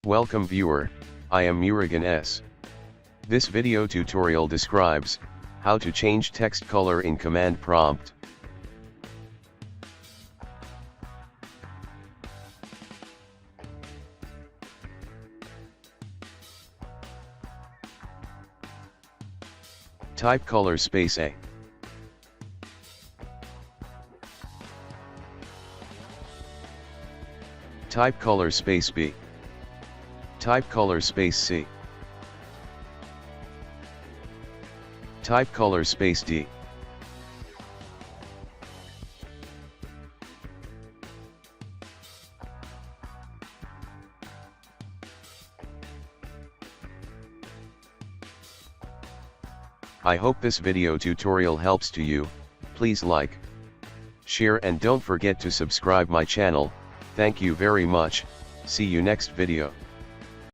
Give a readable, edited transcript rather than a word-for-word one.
Welcome viewer, I am Murugan S. This video tutorial describes how to change text color in command prompt. Type color space A. Type color space B. Type color space C. Type color space D. I hope this video tutorial helps to you. Please like, share and don't forget to subscribe my channel. Thank you very much. See you next video.